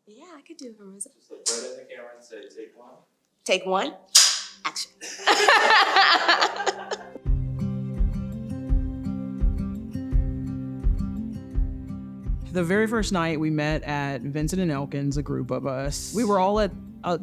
Yeah, I could do it, Marissa. Just look right in the camera and say, take one. Take one. Action. The very first night we met at Vincent and Elkins, a group of us, we were all at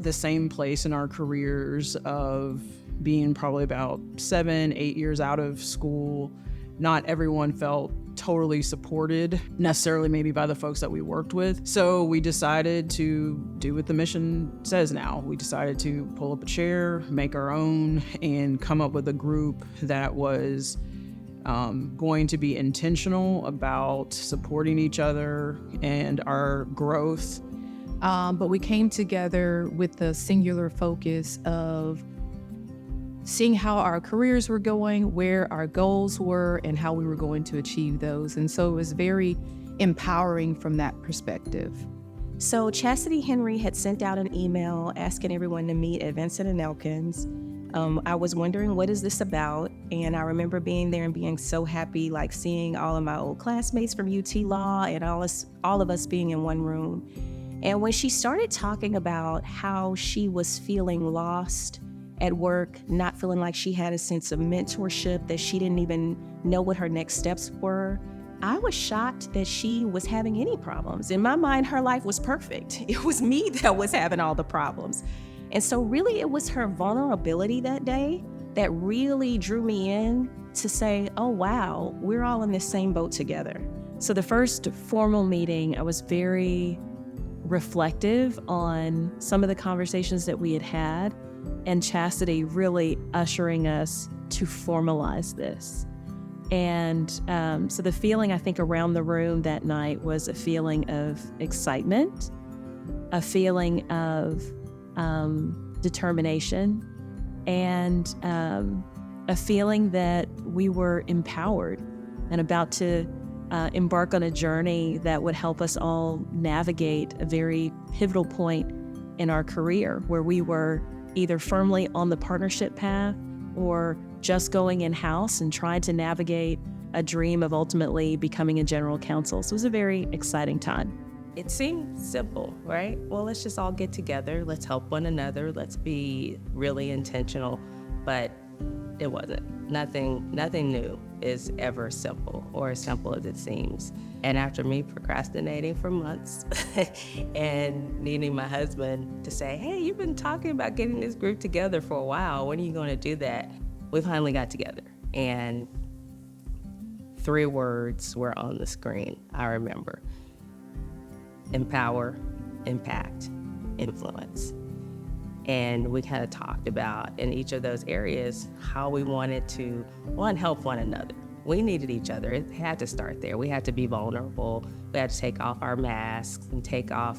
the same place in our careers of being probably about 7, 8 years out of school. Not everyone felt totally supported, necessarily maybe by the folks that we worked with. So we decided to do what the mission says now. We decided to pull up a chair, make our own, and come up with a group that was going to be intentional about supporting each other and our growth. But we came together with the singular focus of seeing how our careers were going, where our goals were, and how we were going to achieve those. And so it was very empowering from that perspective. So Chastity Henry had sent out an email asking everyone to meet at Vincent and Elkins. I was wondering, what is this about? And I remember being there and being so happy, like seeing all of my old classmates from UT Law and all of us being in one room. And when she started talking about how she was feeling lost at work, not feeling like she had a sense of mentorship, that she didn't even know what her next steps were, I was shocked that she was having any problems. In my mind, her life was perfect. It was me that was having all the problems. And so really it was her vulnerability that day that really drew me in to say, oh wow, we're all in this same boat together. So the first formal meeting, I was very reflective on some of the conversations that we had had, and Chastity really ushering us to formalize this. And so the feeling, I think, around the room that night was a feeling of excitement, a feeling of determination, and a feeling that we were empowered and about to embark on a journey that would help us all navigate a very pivotal point in our career where we were either firmly on the partnership path or just going in-house and trying to navigate a dream of ultimately becoming a general counsel. So it was a very exciting time. It seemed simple, right? Well, let's just all get together. Let's help one another. Let's be really intentional. But it wasn't. Nothing new is ever simple or as simple as it seems. And after me procrastinating for months and needing my husband to say, hey, you've been talking about getting this group together for a while. When are you going to do that? We finally got together. And 3 words were on the screen, I remember. Empower, impact, influence. And we kind of talked about in each of those areas how we wanted to, one, help one another. We needed each other. It had to start there. We had to be vulnerable. We had to take off our masks and take off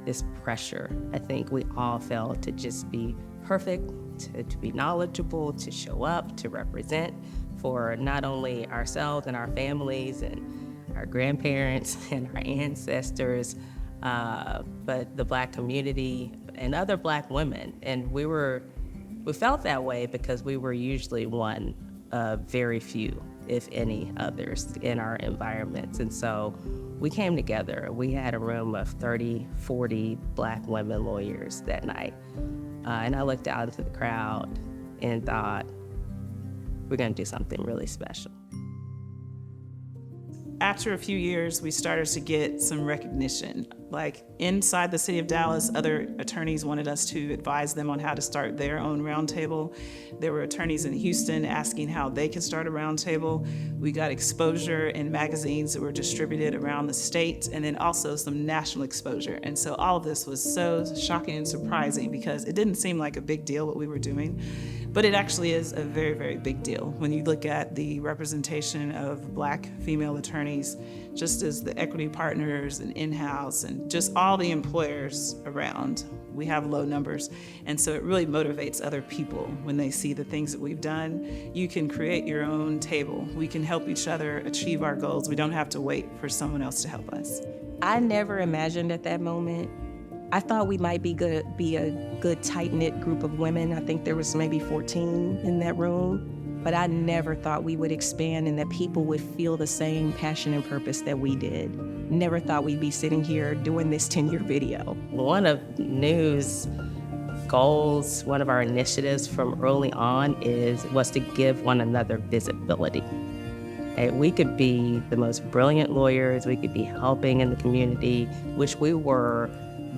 this pressure. I think we all felt to just be perfect, to be knowledgeable, to show up, to represent for not only ourselves and our families and our grandparents and our ancestors, but the Black community and other Black women. And we felt that way because we were usually one of very few, if any, others in our environments. And so we came together. We had a room of 30, 40 Black women lawyers that night. And I looked out into the crowd and thought, we're gonna do something really special. After a few years, we started to get some recognition. Like inside the city of Dallas, other attorneys wanted us to advise them on how to start their own roundtable. There were attorneys in Houston asking how they could start a roundtable. We got exposure in magazines that were distributed around the state, and then also some national exposure. And so all of this was so shocking and surprising because it didn't seem like a big deal what we were doing, but it actually is a very, very big deal. When you look at the representation of Black female attorneys, just as the equity partners and in-house and just all the employers around, we have low numbers. And so it really motivates other people when they see the things that we've done. You can create your own table. We can help each other achieve our goals. We don't have to wait for someone else to help us. I never imagined at that moment. I thought we might be a good tight-knit group of women. I think there was maybe 14 in that room. but I never thought we would expand and that people would feel the same passion and purpose that we did. Never thought we'd be sitting here doing this 10-year video. One of NEW's goals, one of our initiatives from early on was to give one another visibility. We could be the most brilliant lawyers, we could be helping in the community, which we were,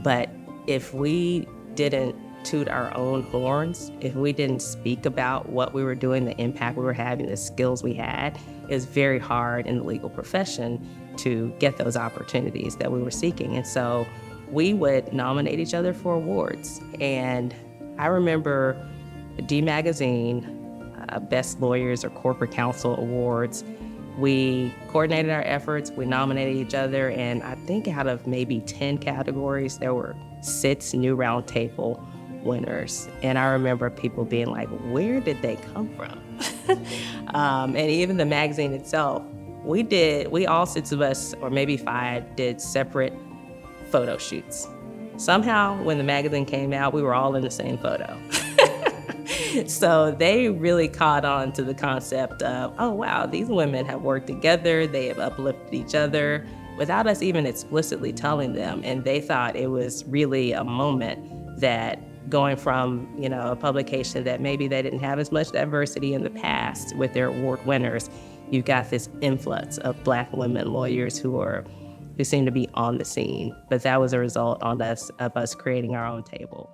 but if we didn't toot our own horns, if we didn't speak about what we were doing, the impact we were having, the skills we had, it was very hard in the legal profession to get those opportunities that we were seeking. And so we would nominate each other for awards. And I remember D Magazine, Best Lawyers or Corporate Counsel Awards. We coordinated our efforts, we nominated each other, and I think out of maybe 10 categories, there were 6 New Roundtable winners. And I remember people being like, where did they come from? And even the magazine itself, we all 6 of us, or maybe 5, did separate photo shoots. Somehow, when the magazine came out, we were all in the same photo. So they really caught on to the concept of, oh wow, these women have worked together, they have uplifted each other without us even explicitly telling them. And they thought it was really a moment that going from, a publication that maybe they didn't have as much diversity in the past with their award winners, you've got this influx of Black women lawyers who seem to be on the scene. But that was a result of us creating our own table.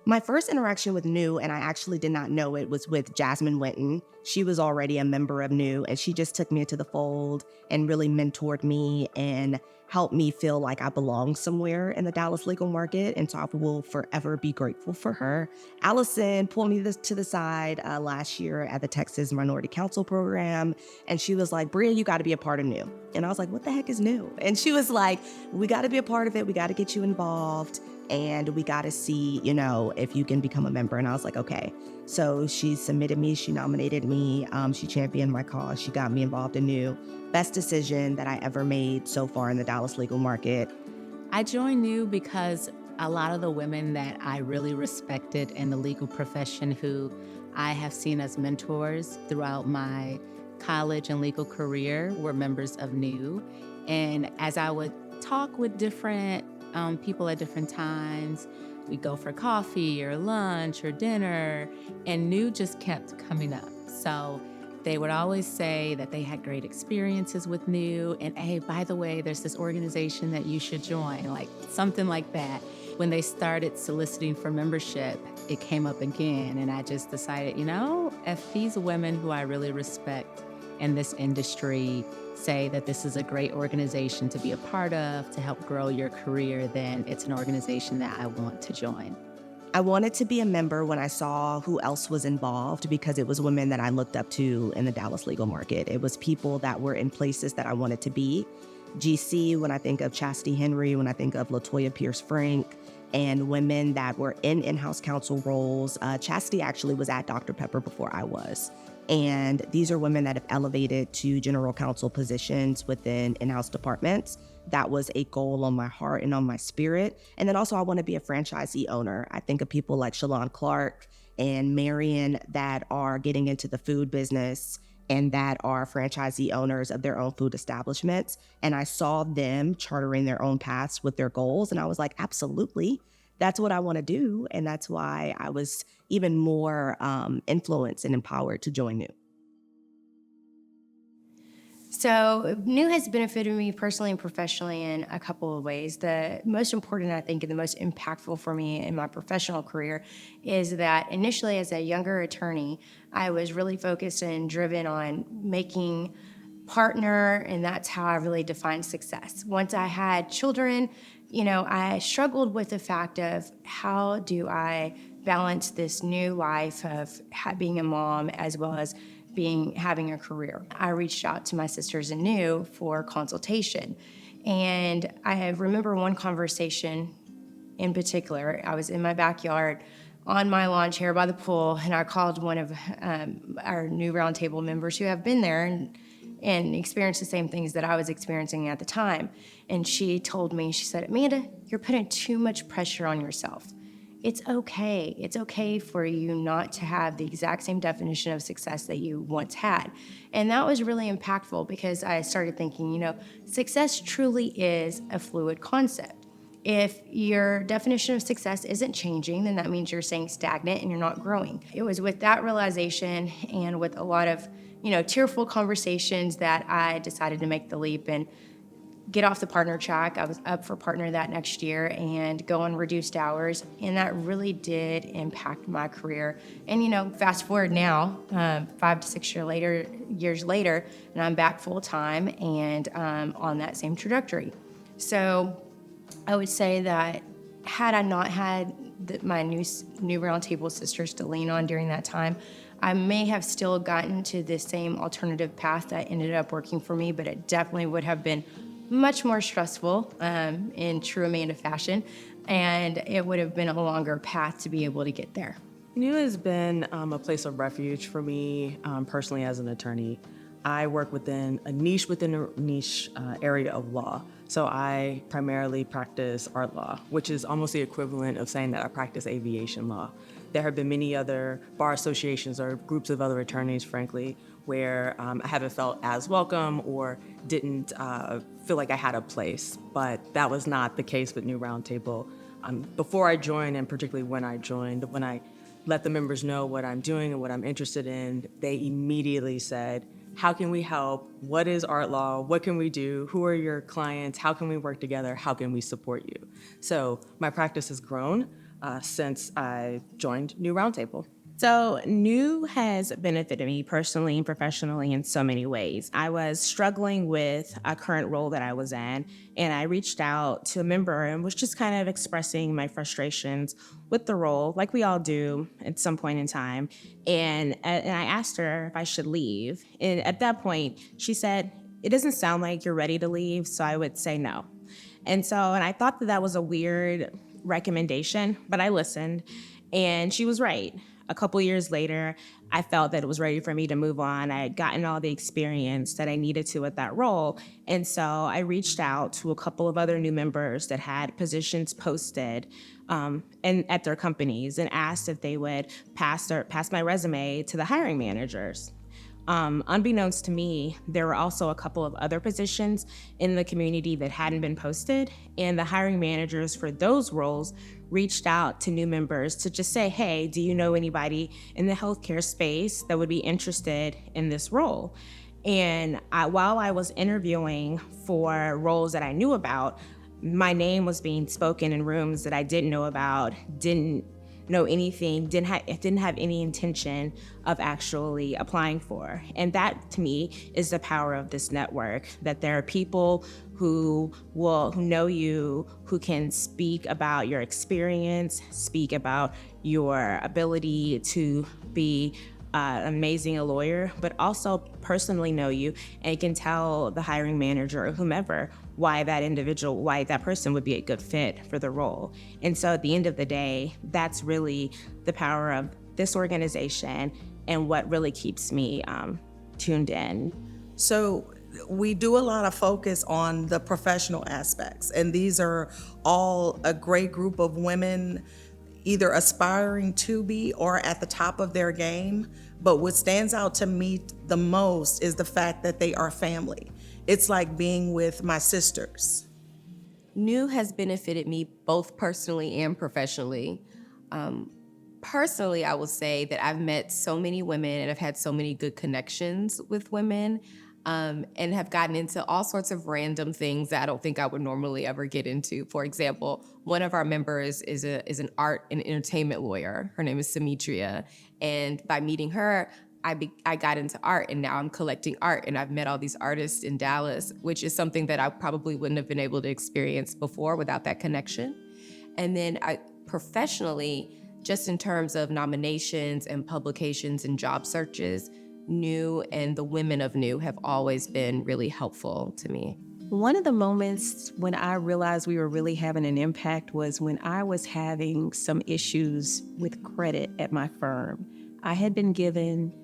My first interaction with NEW, and I actually did not know it, was with Jasmine Winton. She was already a member of NEW, and she just took me into the fold and really mentored me and helped me feel like I belong somewhere in the Dallas legal market, and so I will forever be grateful for her. Allison pulled me to the side last year at the Texas Minority Council Program, and she was like, Bria, you got to be a part of NEW. And I was like, what the heck is NEW? And she was like, we got to be a part of it. We got to get you involved. And we got to see, if you can become a member. And I was like, okay. So she submitted me, she nominated me, she championed my cause, she got me involved in NEW. Best decision that I ever made so far in the Dallas legal market. I joined NEW because a lot of the women that I really respected in the legal profession, who I have seen as mentors throughout my college and legal career, were members of NEW. And as I would talk with different people at different times, we go for coffee or lunch or dinner, and NEW just kept coming up. So they would always say that they had great experiences with NEW, and hey, by the way, there's this organization that you should join, like something like that. When they started soliciting for membership, it came up again, and I just decided, if these women who I really respect in this industry say that this is a great organization to be a part of, to help grow your career, then it's an organization that I want to join. I wanted to be a member when I saw who else was involved, because it was women that I looked up to in the Dallas legal market. It was people that were in places that I wanted to be. GC, when I think of Chastity Henry, when I think of LaToya Pierce-Frank, and women that were in in-house counsel roles. Chastity actually was at Dr. Pepper before I was. And these are women that have elevated to general counsel positions within in-house departments. That was a goal on my heart and on my spirit. And then also I want to be a franchisee owner. I think of people like Shalon Clark and Marion that are getting into the food business and that are franchisee owners of their own food establishments. And I saw them chartering their own paths with their goals. And I was like, absolutely, that's what I want to do. And that's why I was even more influenced and empowered to join NEW. So NEW has benefited me personally and professionally in a couple of ways. The most important, I think, and the most impactful for me in my professional career is that initially as a younger attorney, I was really focused and driven on making partner, and that's how I really defined success. Once I had children, I struggled with the fact of how do I balance this new life of being a mom as well as having a career. I reached out to my sisters in NEW for consultation. And I remember one conversation in particular. I was in my backyard on my lawn chair by the pool, and I called one of our New Roundtable members who have been there and experienced the same things that I was experiencing at the time. And she told me, she said, Amanda, you're putting too much pressure on yourself. it's okay. It's okay for you not to have the exact same definition of success that you once had. And that was really impactful because I started thinking, success truly is a fluid concept. If your definition of success isn't changing, then that means you're staying stagnant and you're not growing. It was with that realization and with a lot of, tearful conversations that I decided to make the leap and get off the partner track. I was up for partner that next year and go on reduced hours. And that really did impact my career. And, fast forward now, 5 to 6 years later, and I'm back full time and on that same trajectory. So I would say that had I not had my new Roundtable sisters to lean on during that time, I may have still gotten to the same alternative path that ended up working for me, but it definitely would have been much more stressful in true Amanda fashion, and it would have been a longer path to be able to get there. New has been a place of refuge for me personally as an attorney. I work within a niche area of law. So I primarily practice art law, which is almost the equivalent of saying that I practice aviation law. There have been many other bar associations or groups of other attorneys, frankly, where I haven't felt as welcome or didn't feel like I had a place. But that was not the case with New Roundtable. Before I joined, and particularly when I joined, when I let the members know what I'm doing and what I'm interested in, they immediately said, how can we help? What is art law? What can we do? Who are your clients? How can we work together? How can we support you? So my practice has grown since I joined New Roundtable. So New has benefited me personally and professionally in so many ways. I was struggling with a current role that I was in, and I reached out to a member and was just kind of expressing my frustrations with the role, like we all do at some point in time. And I asked her if I should leave. And at that point, she said, "It doesn't sound like you're ready to leave, so I would say no." And I thought that was a weird recommendation, but I listened, and she was right. A couple years later, I felt that it was ready for me to move on. I had gotten all the experience that I needed to at that role. And so I reached out to a couple of other new members that had positions posted and at their companies and asked if they would pass my resume to the hiring managers. Unbeknownst to me, there were also a couple of other positions in the community that hadn't been posted, and the hiring managers for those roles reached out to new members to just say, hey, do you know anybody in the healthcare space that would be interested in this role? And while I was interviewing for roles that I knew about, my name was being spoken in rooms that I didn't know about, didn't know anything, didn't have any intention of actually applying for. And that, to me, is the power of this network, that there are people who know you, who can speak about your experience, speak about your ability to be amazing a lawyer, but also personally know you and can tell the hiring manager or whomever why that person would be a good fit for the role. And so at the end of the day, that's really the power of this organization and what really keeps me tuned in. So we do a lot of focus on the professional aspects, and these are all a great group of women either aspiring to be or at the top of their game. But what stands out to me the most is the fact that they are family. It's like being with my sisters. New has benefited me both personally and professionally. Personally, I will say that I've met so many women and I've had so many good connections with women and have gotten into all sorts of random things that I don't think I would normally ever get into. For example, one of our members is an art and entertainment lawyer. Her name is Simetria. And by meeting her, I got into art, and now I'm collecting art, and I've met all these artists in Dallas, which is something that I probably wouldn't have been able to experience before without that connection. And then professionally, just in terms of nominations and publications and job searches, New and the women of New have always been really helpful to me. One of the moments when I realized we were really having an impact was when I was having some issues with credit at my firm. I had been given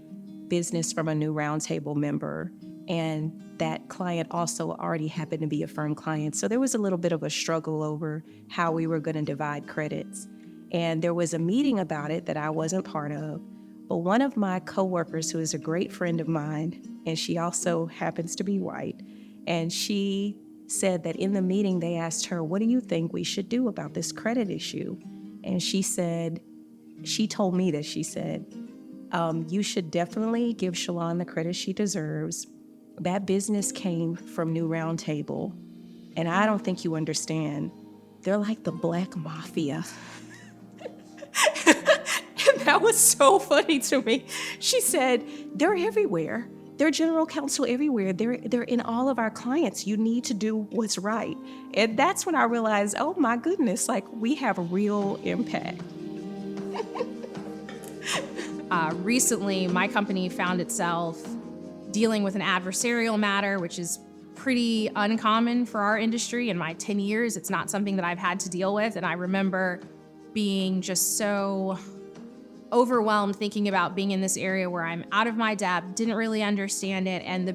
business from a New Roundtable member, and that client also already happened to be a firm client. So there was a little bit of a struggle over how we were going to divide credits. And there was a meeting about it that I wasn't part of. But one of my coworkers, who is a great friend of mine, and she also happens to be white, and she said that in the meeting they asked her, "What do you think we should do about this credit issue?" And she said, she told me that, she said, you should definitely give Shalon the credit she deserves. That business came from New Round Table, and I don't think you understand. They're like the Black Mafia. And that was so funny to me. She said, they're everywhere. They're general counsel everywhere. They're in all of our clients. You need to do what's right. And that's when I realized, oh my goodness, like we have a real impact. Recently, my company found itself dealing with an adversarial matter, which is pretty uncommon for our industry. In my 10 years, it's not something that I've had to deal with. And I remember being just so overwhelmed thinking about being in this area where I'm out of my depth, didn't really understand it. And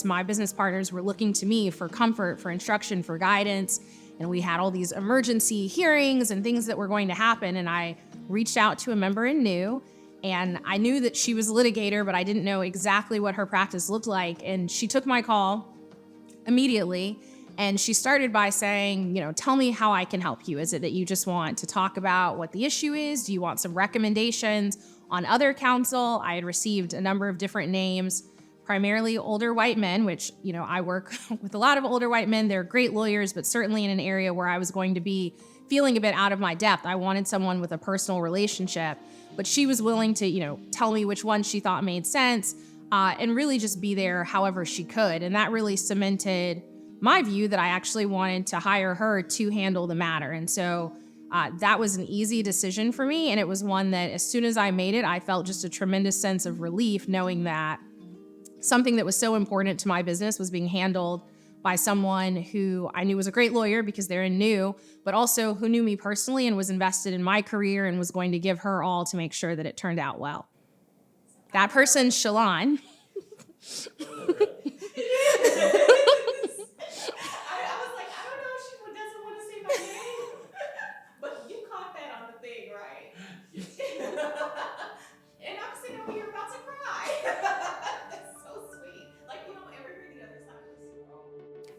my business partners were looking to me for comfort, for instruction, for guidance. And we had all these emergency hearings and things that were going to happen. And I reached out to a member in New, and I knew that she was a litigator, but I didn't know exactly what her practice looked like. And she took my call immediately. And she started by saying, tell me how I can help you. Is it that you just want to talk about what the issue is? Do you want some recommendations on other counsel? I had received a number of different names, primarily older white men, which, I work with a lot of older white men. They're great lawyers, but certainly in an area where I was going to be feeling a bit out of my depth. I wanted someone with a personal relationship, but she was willing to, tell me which one she thought made sense, and really just be there however she could. And that really cemented my view that I actually wanted to hire her to handle the matter. And so that was an easy decision for me. And it was one that as soon as I made it, I felt just a tremendous sense of relief knowing that something that was so important to my business was being handled by someone who I knew was a great lawyer because they're in New, but also who knew me personally and was invested in my career and was going to give her all to make sure that it turned out well. That person's Shalon.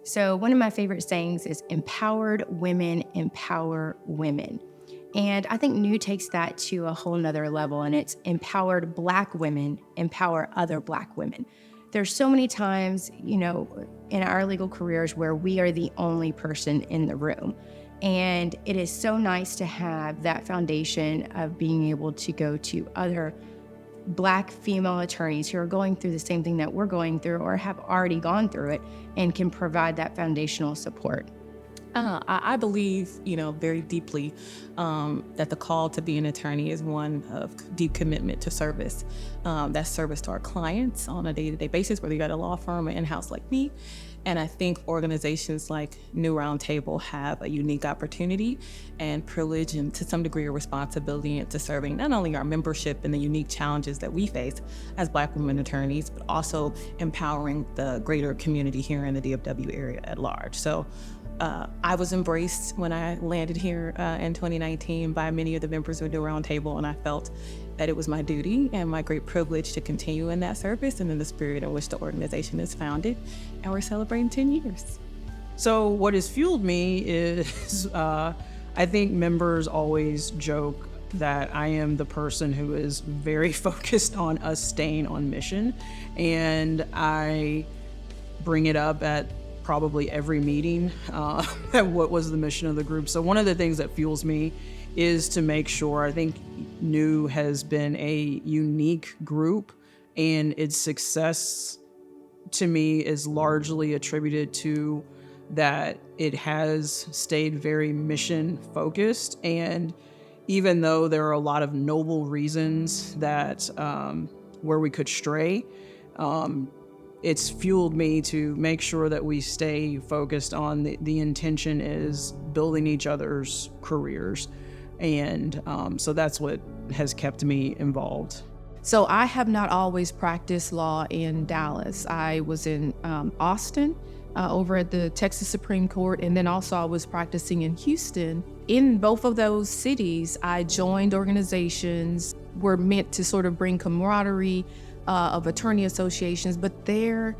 So one of my favorite sayings is empowered women empower women. And I think New takes that to a whole nother level, and it's empowered Black women empower other Black women. There's so many times, in our legal careers where we are the only person in the room. And it is so nice to have that foundation of being able to go to other Black female attorneys who are going through the same thing that we're going through or have already gone through it and can provide that foundational support. I believe, very deeply that the call to be an attorney is one of deep commitment to service. That's service to our clients on a day-to-day basis, whether you're at a law firm or in-house like me. And I think organizations like New Round Table have a unique opportunity and privilege and to some degree a responsibility into serving not only our membership and the unique challenges that we face as Black women attorneys, but also empowering the greater community here in the DFW area at large. So I was embraced when I landed here in 2019 by many of the members of New Round Table, and I felt that it was my duty and my great privilege to continue in that service and in the spirit in which the organization is founded, and we're celebrating 10 years. So what has fueled me is I think members always joke that I am the person who is very focused on us staying on mission, and I bring it up at probably every meeting what was the mission of the group. So one of the things that fuels me is to make sure, I think New has been a unique group, and its success to me is largely attributed to that it has stayed very mission focused. And even though there are a lot of noble reasons that where we could stray, it's fueled me to make sure that we stay focused on the intention is building each other's careers. And so that's what has kept me involved. So I have not always practiced law in Dallas. I was in Austin over at the Texas Supreme Court, and then also I was practicing in Houston. In both of those cities, I joined organizations, were meant to sort of bring camaraderie of attorney associations, but there,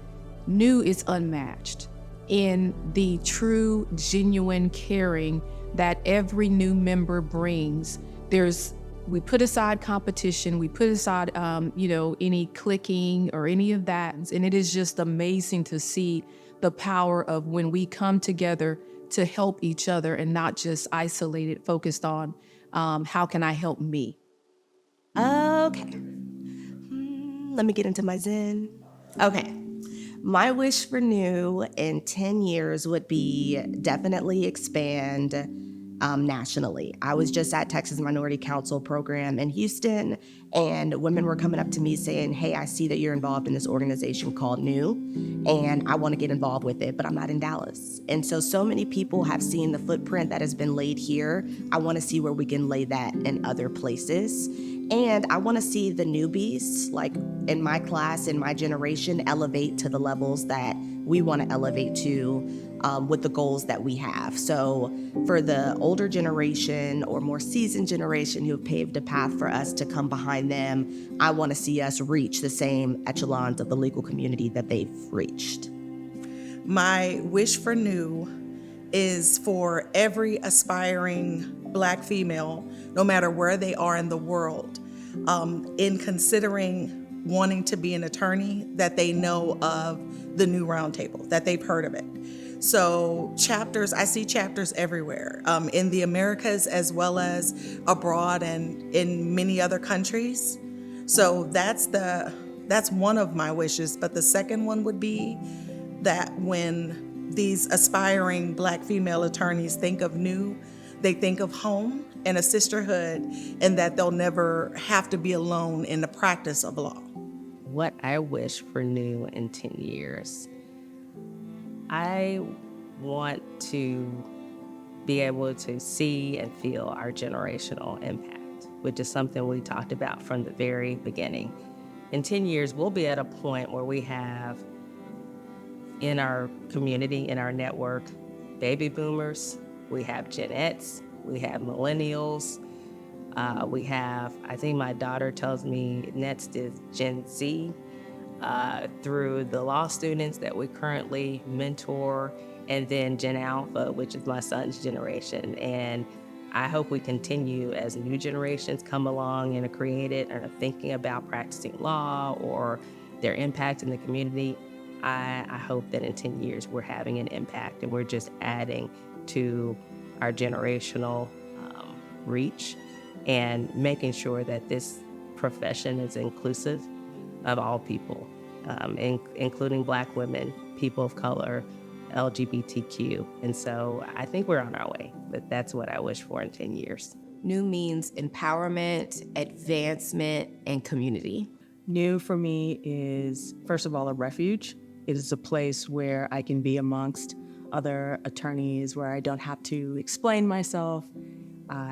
New is unmatched in the true, genuine caring that every new member brings. We put aside competition, we put aside, any cliquing or any of that, and it is just amazing to see the power of when we come together to help each other and not just isolated, focused on how can I help me. Okay. Let me get into my Zen. Okay. My wish for New in 10 years would be definitely expand nationally. I was just at Texas Minority Council program in Houston, and women were coming up to me saying, hey, I see that you're involved in this organization called New, and I want to get involved with it, but I'm not in Dallas. And so many people have seen the footprint that has been laid here. I want to see where we can lay that in other places. And I want to see the newbies, like in my class, in my generation, elevate to the levels that we want to elevate to with the goals that we have. So for the older generation or more seasoned generation who have paved a path for us to come behind them, I want to see us reach the same echelons of the legal community that they've reached. My wish for New is for every aspiring Black female, no matter where they are in the world, in considering wanting to be an attorney, that they know of the New Roundtable, that they've heard of it. So I see chapters everywhere, in the Americas as well as abroad and in many other countries. So that's one of my wishes. But the second one would be that when these aspiring Black female attorneys think of New, they think of home and a sisterhood, and that they'll never have to be alone in the practice of law. What I wish for New in 10 years. I want to be able to see and feel our generational impact, which is something we talked about from the very beginning. In 10 years, we'll be at a point where we have in our community, in our network, baby boomers, we have Gen X, we have millennials, we have, I think my daughter tells me next is Gen Z, through the law students that we currently mentor, and then Gen Alpha, which is my son's generation. And I hope we continue as new generations come along and are created and are thinking about practicing law or their impact in the community. I hope that in 10 years we're having an impact and we're just adding to our generational reach and making sure that this profession is inclusive of all people, including Black women, people of color, LGBTQ. And so I think we're on our way, but that's what I wish for in 10 years. New means empowerment, advancement, and community. New for me is, first of all, a refuge. It is a place where I can be amongst other attorneys, where I don't have to explain myself.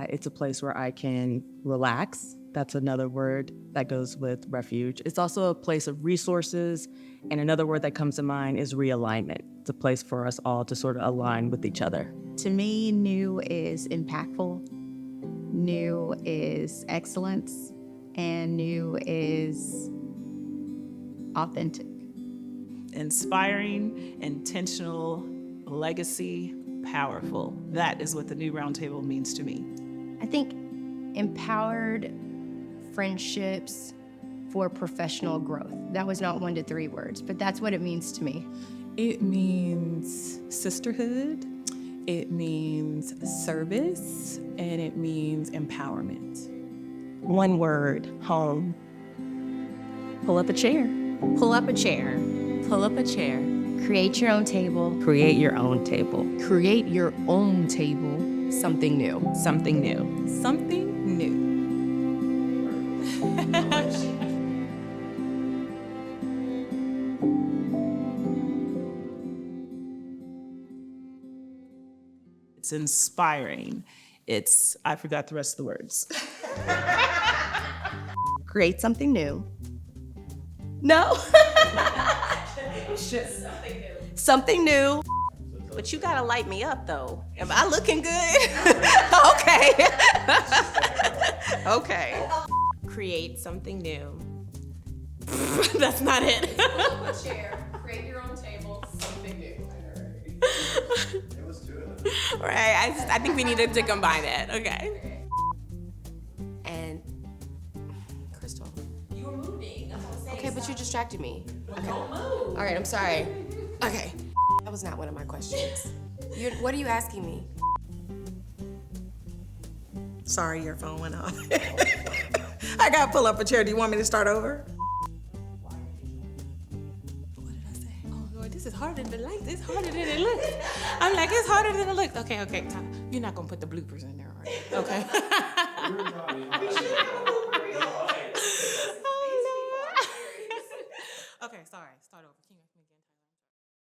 It's a place where I can relax. That's another word that goes with refuge. It's also a place of resources, and another word that comes to mind is realignment. It's a place for us all to sort of align with each other. To me, New is impactful, New is excellence, and New is authentic. Inspiring, intentional, legacy, powerful. That is what the New Roundtable means to me. I think empowered friendships for professional growth. That was not 1 to 3 words, but that's what it means to me. It means sisterhood, it means service, and it means empowerment. One word, home. Pull up a chair. Pull up a chair. Pull up a chair. Create your own table. Create your own table. Create your own table. Something new. Something new. Something new. It's inspiring. I forgot the rest of the words. Create something new. No. Something new. But you gotta light me up though. Am I looking good? Okay. Okay. Create something new. That's not it. Pull up a chair, create your own table, something new. Right. I think we needed to combine it. Okay. And Crystal. You were moving. That's what I'm saying. Okay, but you distracted me. Okay. All right, I'm sorry. Okay. That was not one of my questions. What are you asking me? Sorry, your phone went off. I gotta pull up a chair. Do you want me to start over? Lord, this is harder than it's harder than it looks. I'm like, it's harder than it looks. Okay, Tom. You're not gonna put the bloopers in there, are you? Okay.